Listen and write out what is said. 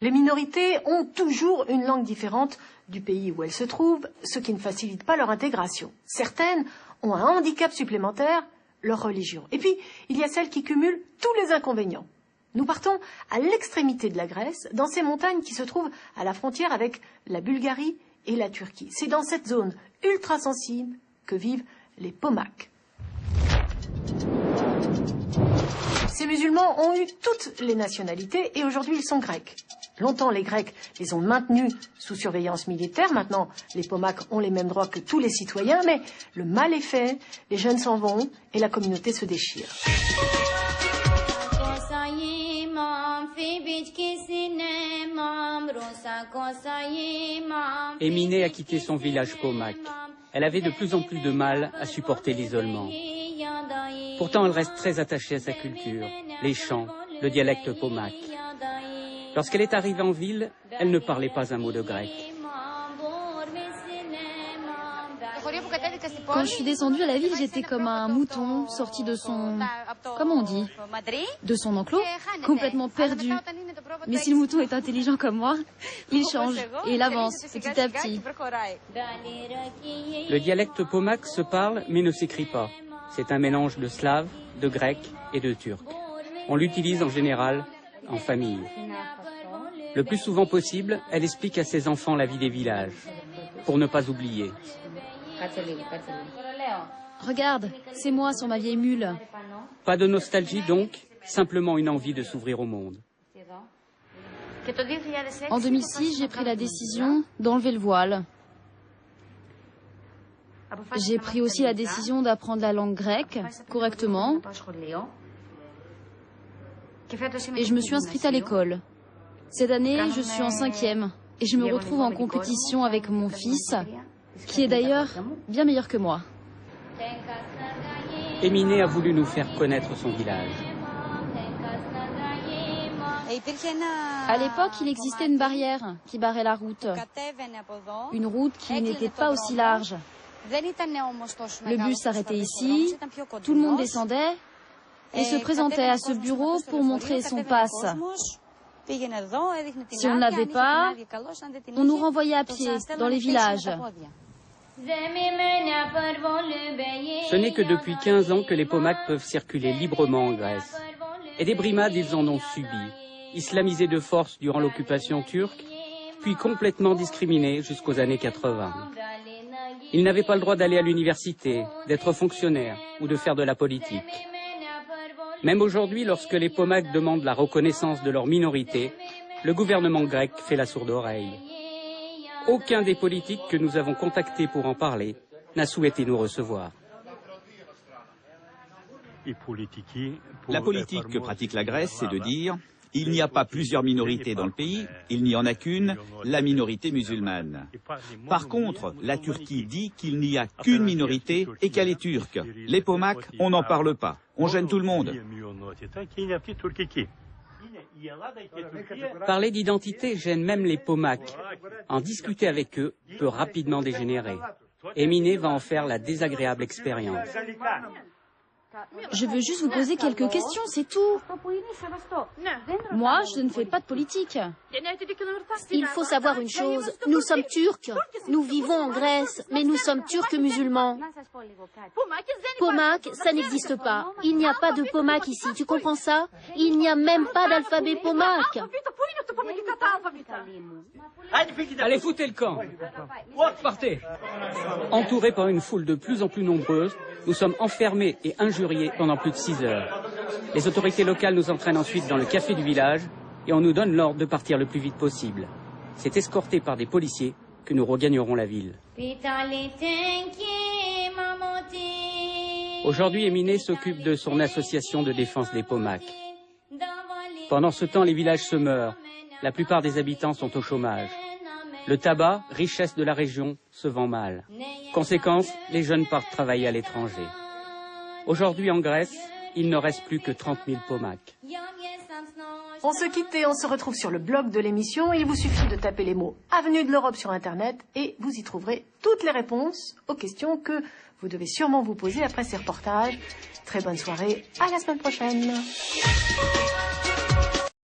Les minorités ont toujours une langue différente du pays où elles se trouvent, ce qui ne facilite pas leur intégration. Certaines ont un handicap supplémentaire, leur religion. Et puis, il y a celles qui cumulent tous les inconvénients. Nous partons à l'extrémité de la Grèce, dans ces montagnes qui se trouvent à la frontière avec la Bulgarie et la Turquie. C'est dans cette zone ultra sensible que vivent les Pomaks. Ces musulmans ont eu toutes les nationalités et aujourd'hui ils sont grecs. Longtemps les Grecs les ont maintenus sous surveillance militaire, maintenant les Pomaks ont les mêmes droits que tous les citoyens, mais le mal est fait, les jeunes s'en vont et la communauté se déchire. Éminé a quitté son village Pomak. Elle avait de plus en plus de mal à supporter l'isolement. Pourtant, elle reste très attachée à sa culture, les chants, le dialecte Pomak. Lorsqu'elle est arrivée en ville, elle ne parlait pas un mot de grec. Quand je suis descendue à la ville, j'étais comme un mouton sorti de son... Comment on dit? De son enclos, complètement perdu. Mais si le mouton est intelligent comme moi, il change et il avance petit à petit. Le dialecte Pomak se parle mais ne s'écrit pas. C'est un mélange de slave, de grec et de turc. On l'utilise en général en famille. Le plus souvent possible, elle explique à ses enfants la vie des villages, pour ne pas oublier. Regarde, c'est moi sur ma vieille mule. Pas de nostalgie donc, simplement une envie de s'ouvrir au monde. En 2006, j'ai pris la décision d'enlever le voile. J'ai pris aussi la décision d'apprendre la langue grecque correctement. Et je me suis inscrite à l'école. Cette année, je suis en 5e et je me retrouve en compétition avec mon fils, qui est d'ailleurs bien meilleur que moi. Éminé a voulu nous faire connaître son village. À l'époque, il existait une barrière qui barrait la route. Une route qui n'était pas aussi large. Le bus s'arrêtait ici, tout le monde descendait et se présentait à ce bureau pour montrer son passe. Si on ne l'avait pas, on nous renvoyait à pied dans les villages. Ce n'est que depuis 15 ans que les Pomaks peuvent circuler librement en Grèce. Et des brimades, ils en ont subi. Islamisés de force durant l'occupation turque, puis complètement discriminés jusqu'aux années 80. Ils n'avaient pas le droit d'aller à l'université, d'être fonctionnaires ou de faire de la politique. Même aujourd'hui, lorsque les Pomaks demandent la reconnaissance de leur minorité, le gouvernement grec fait la sourde oreille. Aucun des politiques que nous avons contactés pour en parler n'a souhaité nous recevoir. La politique que pratique la Grèce, c'est de dire « il n'y a pas plusieurs minorités dans le pays, il n'y en a qu'une, la minorité musulmane ». Par contre, la Turquie dit qu'il n'y a qu'une minorité et qu'elle est turque. Les Pomaks, on n'en parle pas, on gêne tout le monde. Parler d'identité gêne même les Pomaks. En discuter avec eux peut rapidement dégénérer. Éminé va en faire la désagréable expérience. Je veux juste vous poser quelques questions, c'est tout. Moi, je ne fais pas de politique. Il faut savoir une chose, nous sommes turcs, nous vivons en Grèce, mais nous sommes turcs musulmans. Pomak, ça n'existe pas. Il n'y a pas de Pomak ici, tu comprends ça? Il n'y a même pas d'alphabet Pomak. Allez, foutez le camp. Partez. Entourés par une foule de plus en plus nombreuse, nous sommes enfermés et injuriés pendant plus de 6 heures. Les autorités locales nous entraînent ensuite dans le café du village et on nous donne l'ordre de partir le plus vite possible. C'est escorté par des policiers que nous regagnerons la ville. Aujourd'hui, Éminé s'occupe de son association de défense des Pomaks. Pendant ce temps, les villages se meurent. La plupart des habitants sont au chômage. Le tabac, richesse de la région, se vend mal. Conséquence, les jeunes partent travailler à l'étranger. Aujourd'hui en Grèce, il ne reste plus que 30 000 Pomaks. On se quitte et on se retrouve sur le blog de l'émission. Il vous suffit de taper les mots Avenue de l'Europe sur Internet et vous y trouverez toutes les réponses aux questions que vous devez sûrement vous poser après ces reportages. Très bonne soirée, à la semaine prochaine.